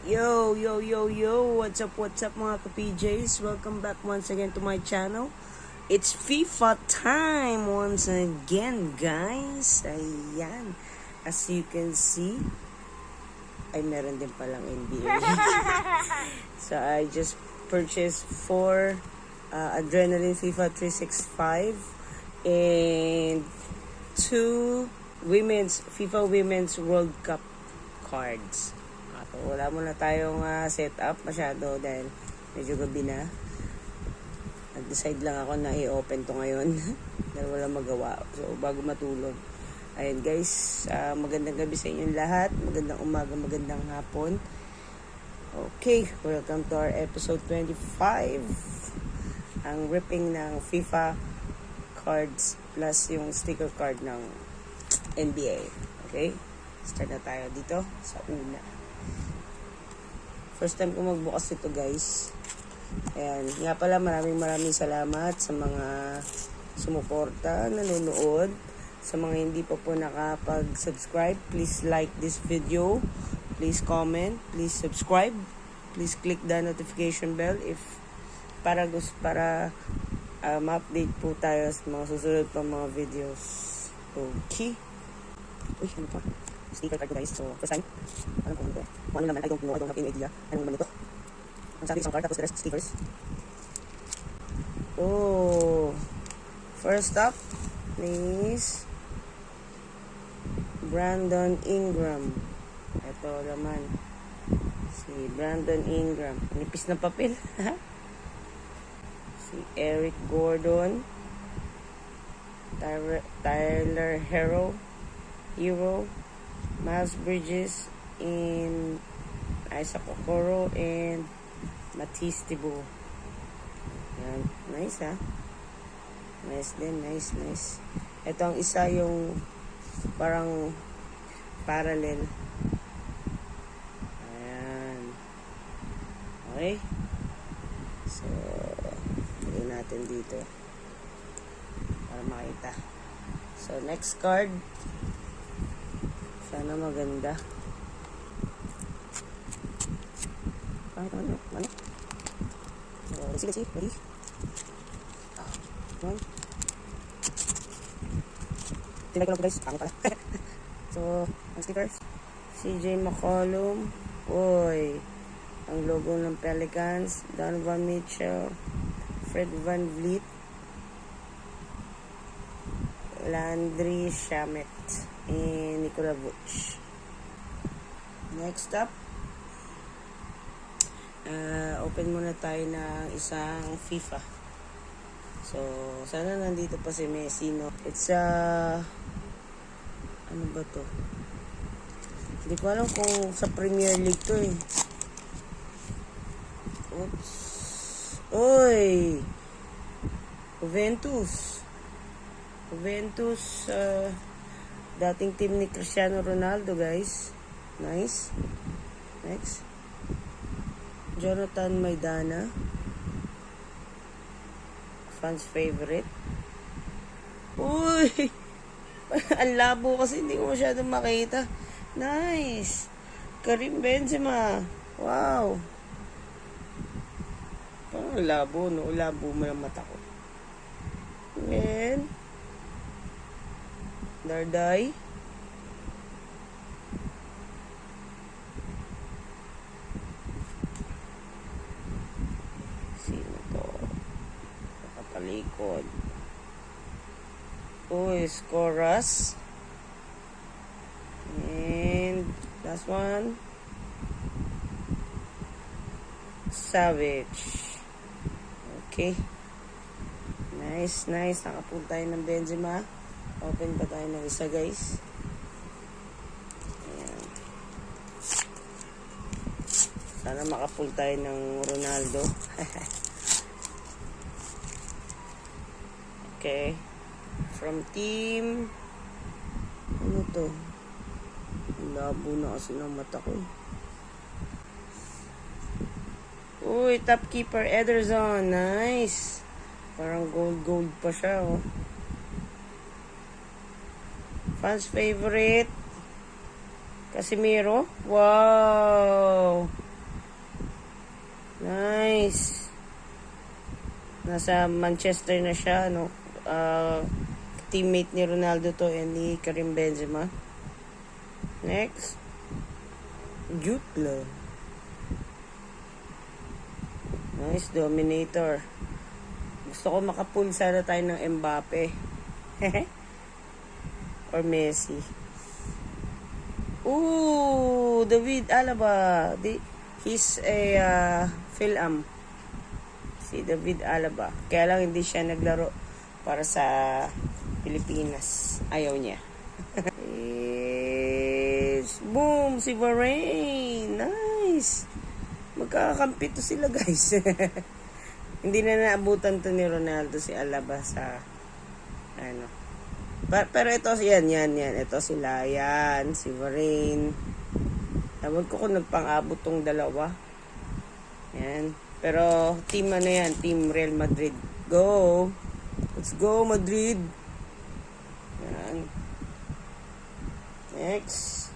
Yo, yo, yo, yo, what's up mga ka-PJs? Welcome back once again to my channel. It's FIFA time once again, guys. Ayan. As you can see, ay meron din palang NBA. So, I just purchased 4 Adrenaline FIFA 365 and 2 FIFA Women's World Cup cards. So, wala muna tayong setup masyado dahil medyo gabi na. Nag-decide lang ako na i-open to ngayon dahil wala magawa. So, bago matulog. Ayun guys, magandang gabi sa inyong lahat. Magandang umaga, magandang hapon. Okay, welcome to our episode 25. Ang ripping ng FIFA cards plus yung sticker card ng NBA. Okay, start na tayo dito sa una. First time ko magbukas ito guys. Ayan. Nga pala maraming salamat sa mga sumuporta, nanonood. Sa mga hindi pa po nakapag-subscribe, please like this video. Please comment. Please subscribe. Please click the notification bell if para ma-update po tayo sa mga susunod pa mga videos. Okay. Uy, ano pa? Sticker card ko guys. So, first time. Alam ko ito. Kung ano naman, I don't have any idea. Anong naman ito? Ang sabi isang card, tapos the rest stickers. Oh. First up is Brandon Ingram. Ito laman. Si Brandon Ingram. Nipis na papel. Si Eric Gordon. Tyler Hero. Miles Bridges, and Isaac Okoro, and Matisse Thibault. Yan. Nice, ha? Nice din. Nice. Ito ang isa yung parang parallel. Ayan. Okay. So, lagyan natin dito para makita. So, next card. Sana maganda. Ano? So, let's see. Ready? One. Tinay ko lang po guys. Pangit pala. So, ang stickers. CJ McCollum. Oy. Ang logo ng Pelicans. Donovan Mitchell. Fred VanVleet. Landry Shamet. And Nikola Vuce. Next up, open muna tayo ng isang FIFA. So, sana nandito pa si Messi, no? It's ano ba to? Hindi ko alam kung sa Premier League to eh. Oops. Oy! Juventus, dating team ni Cristiano Ronaldo, guys. Nice. Next. Jonathan Maidana. Fans favorite. Uy! Ang labo kasi hindi ko masyadong makita. Nice. Karim Benzema. Wow. Parang labo, no? Labo mo yung mata ko. And Darday. Sino to? Nakatalikod. Uy, Scoras. And last one. Savage. Okay. Nice. Nakapunta tayo ng Benzema. Open pa tayo ng isa, guys. Ayan. Sana makapull tayo ng Ronaldo. Okay. From team... Ano to? Labo na kasi ng mata ko. Uy, top keeper Ederson. Nice. Parang gold pa siya, oh. Fans favorite Casemiro. Wow! Nasa Manchester na siya, no? Teammate ni Ronaldo to and ni Karim Benzema. Next, Jude Law. Nice, Dominator. Gusto ko makapull sana tayo ng Mbappe. Or Messi. Ooh, David Alaba. He's a Phil-Am. Si David Alaba. Kaya lang hindi siya naglaro para sa Pilipinas. Ayaw niya. Yes. Boom! Si Varane. Nice. Magkakakampi to sila, guys. Hindi na naabutan to ni Ronaldo si Alaba sa ano. Pero ito yan. Ito sila. Yan. Si Varane. Tawag ko kung nagpang-abot tong dalawa. Yan. Pero team ano yan? Team Real Madrid. Go! Let's go, Madrid! Yan. Next.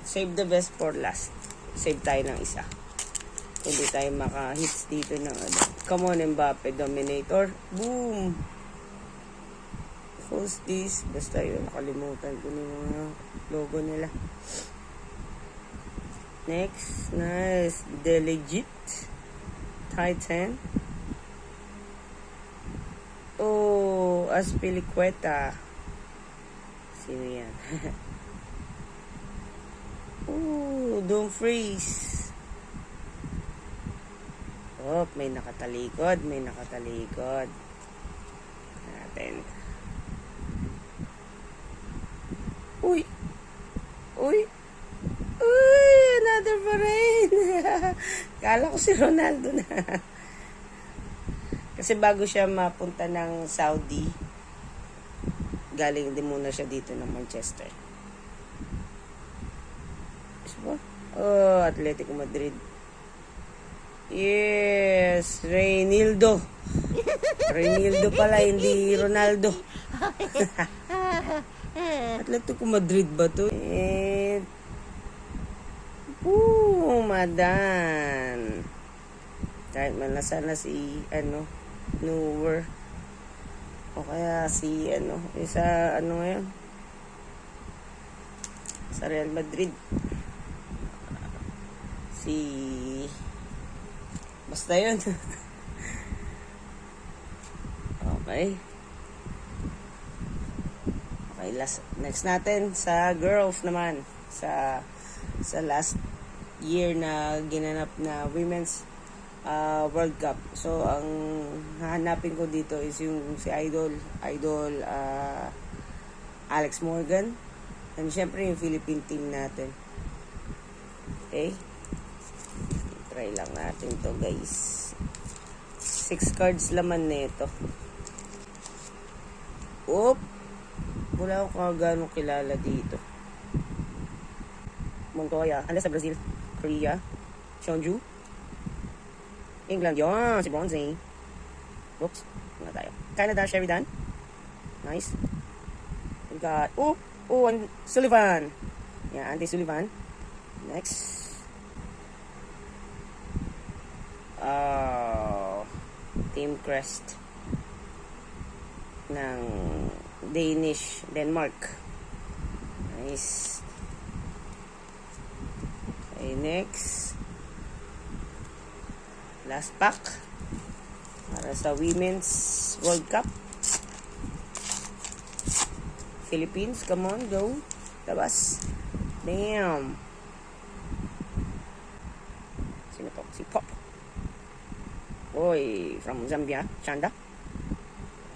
Save the best for last. Save tayo ng isa. Hindi tayo maka-hits dito ng ano. Come on, Mbappe, Dominator. Boom! Who's this? Basta yun, nakalimutan ko na yung logo nila. Next, nice. The Legit Titan. Oh, Azpilicueta. Sino yan? Oh, Dumfries. Oh, may nakatalikod. Natin. Uy! Another Varane! Kala ko si Ronaldo na. Kasi bago siya mapunta ng Saudi, galing din muna siya dito ng Manchester. Diba? Oh, Atletico Madrid. Yes, Reynildo. Reynildo pala, hindi Ronaldo. Atletico Madrid ba to? And Madan. Kahit man na sana si Neuer. O kaya si isa ngayon sa Real Madrid. Basta yun. Okay. Next natin sa girls naman. Sa last year na ginanap na Women's World Cup. So, ang hahanapin ko dito is yung si Idol Alex Morgan. And syempre yung Philippine team natin. Okay? Try lang natin to, guys. 6 cards laman nito. Wala akong gano'ng kilala dito. Montoya. Andas sa Brazil. Korea. Seonju. England. Yun. Si Bronze. Oops. Wala tayo. Canada. Sheridan. Nice. We got... Sullivan. Yeah, Andy Sullivan. Next. Team Crest. Ng Denmark. Nice. Okay, next. Last pack. Para sa Women's World Cup. Philippines, come on, go. Labas. Damn. Sino to? Si Pop. Oy, from Zambia. Chanda.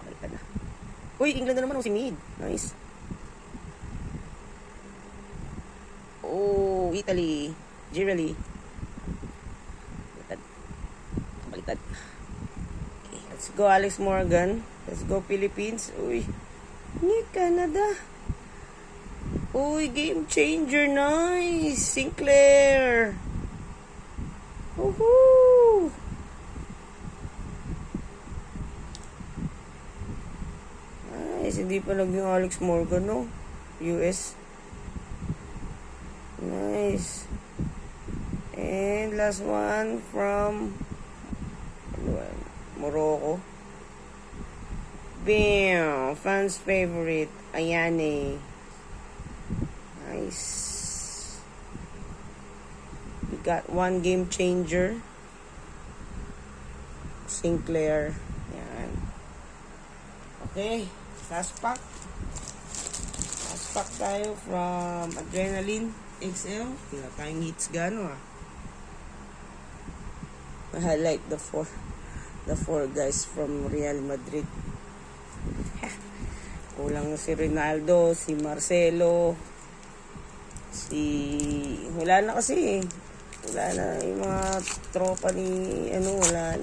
Baliktad na. Uy, England na naman. Si Mead. Nice. Oh, Italy. Girelli. Baliktad. Okay, let's go Alex Morgan. Let's go Philippines. Uy. Ni Canada. Uy, game changer. Nice. Sinclair. Woohoo. Nice. Hindi pa lang yung Alex Morgan, no? US. Nice. And last one from Morocco. Bam! Fans favorite. Ayane. Nice. We got one game changer. Sinclair. Yan. Okay. Last pack. Last pack tayo from Adrenaline XL. Wala tayong hits gano I like the four guys from Real Madrid. Kulang si Ronaldo, si Marcelo, wala na kasi wala na yung mga tropa ni wala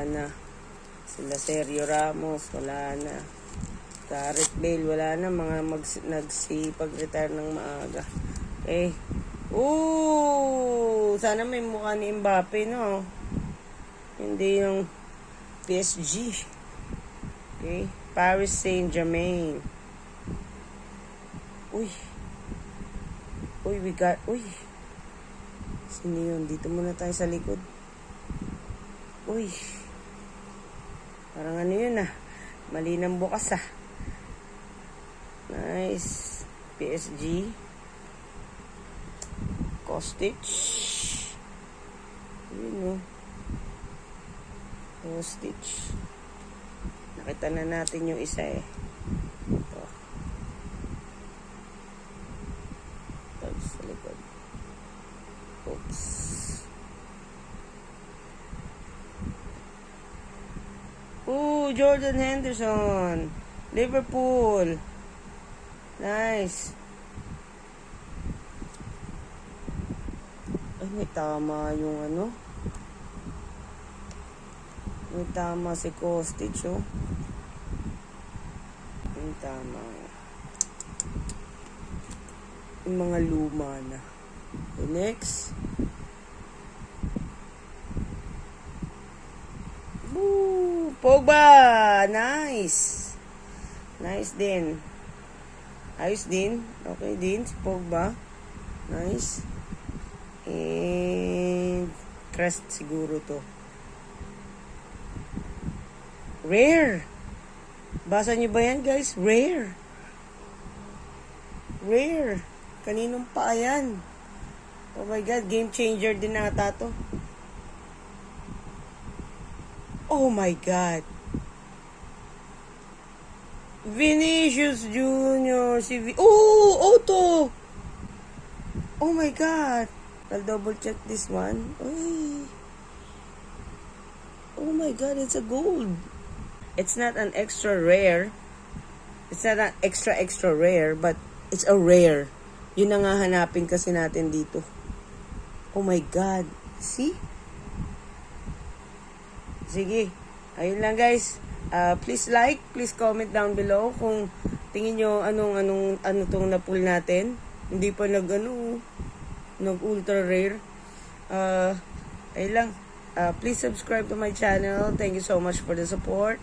na. Sila Sergio Ramos wala na. Gareth Bale wala na, mga nagsipag-retire ng maaga. Okay. Sana may mukha ni Mbappe, no? Hindi yung PSG. Okay. Paris Saint-Germain. We got, sino yun? Dito muna tayo sa likod. Parang yun mali ng bukas Nice. PSG. Kostic. Yun Kostic. Nakita na natin yung isa Ito. Ito sa likod. Oops. Jordan Henderson. Liverpool. Nice. Ay, may tama yung May tama si Kostic, May tama. Yung mga luma na. Okay, next. Pogba! Nice! Nice din. Ayos din. Okay din si Pogba. Nice. And crest siguro to. Rare! Basa niyo ba yan, guys? Rare! Rare! Kaninong pa yan? Oh my God, game changer din ata to. Oh my God. Vinicius Junior. Auto. Oh my God. I'll double check this one. Oh my God, it's a gold. It's not an extra rare. It's not an extra rare, but it's a rare. Yun na nga hanapin kasi natin dito. Oh my God. See? Sige, ayun lang guys. Please like, please comment down below kung tingin nyo ano tong na-pull natin. Hindi pa nag-ultra rare. Ayun lang. Please subscribe to my channel. Thank you so much for the support.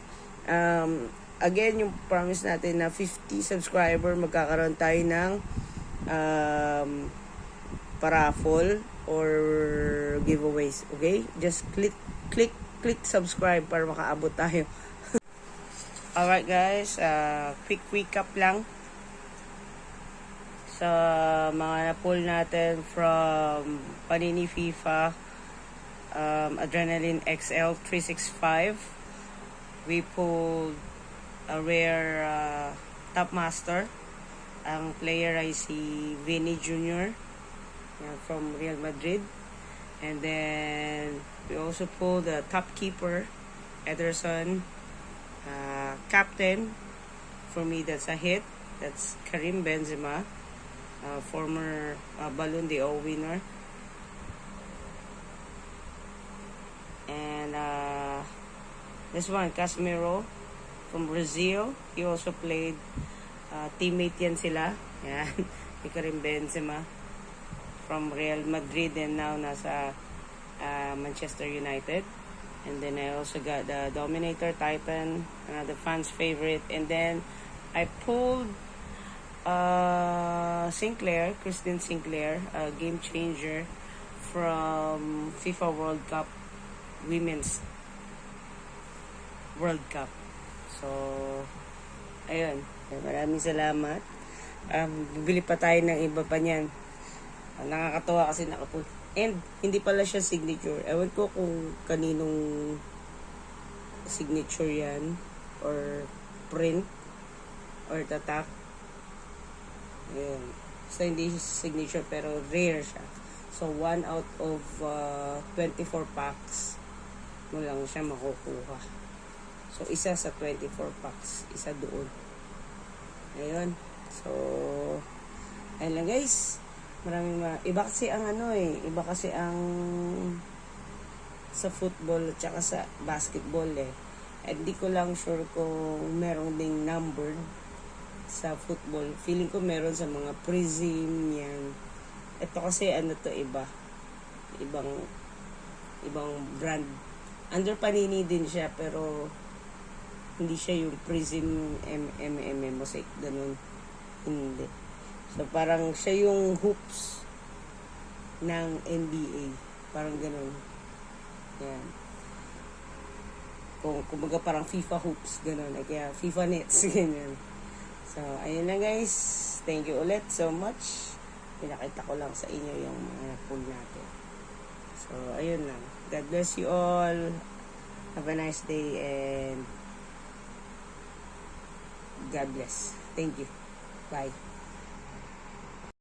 Again, yung promise natin na 50 subscriber, magkakaroon tayo ng paraffle or giveaways. Okay? Just click subscribe para makaabot tayo. Alright guys, quick recap lang sa mga na-pull natin from Panini FIFA Adrenaline XL 365. We pulled a rare Top Master. Ang player ay si Vinny Jr. from Real Madrid. And then we also pulled the top keeper, Ederson. Captain, for me that's a hit. That's Karim Benzema, former Ballon d'Or winner. And this one, Casemiro from Brazil. He also played teammate yan sila. Yan, ni Karim Benzema from Real Madrid and now nasa Manchester United. And then I also got the Dominator Titan, another fans favorite. And then I pulled Sinclair, Christine Sinclair, game changer from FIFA World Cup, Women's World Cup. So, ayun. Maraming salamat. Bibili pa tayo ng iba pa niyan. Nakakatawa kasi nakapul. And, hindi pala siya signature. Ewan ko kung kaninong signature yan. Or print. Or tatak. Ayun. So, hindi siya signature pero rare siya. So, 1 out of 24 packs mo lang siya makukuha. So, isa sa 24 packs. Isa doon. Ayun. So, ayun lang guys. Iba kasi ang iba kasi ang sa football at saka sa basketball eh. At di ko lang sure kung meron ding numbered sa football. Feeling ko meron sa mga Prism yan. Ito kasi iba. Ibang brand. Under Panini din siya pero hindi siya yung Prism Mosaic ganun. Hindi. So parang siya yung hoops ng NBA. Parang ganun. Yan. Kumbaga parang FIFA hoops ganun. Kaya FIFA nets ganyan. So ayun na guys. Thank you ulit so much. Pinakita ko lang sa inyo yung mga pool natin. So ayun lang. God bless you all. Have a nice day and God bless. Thank you. Bye.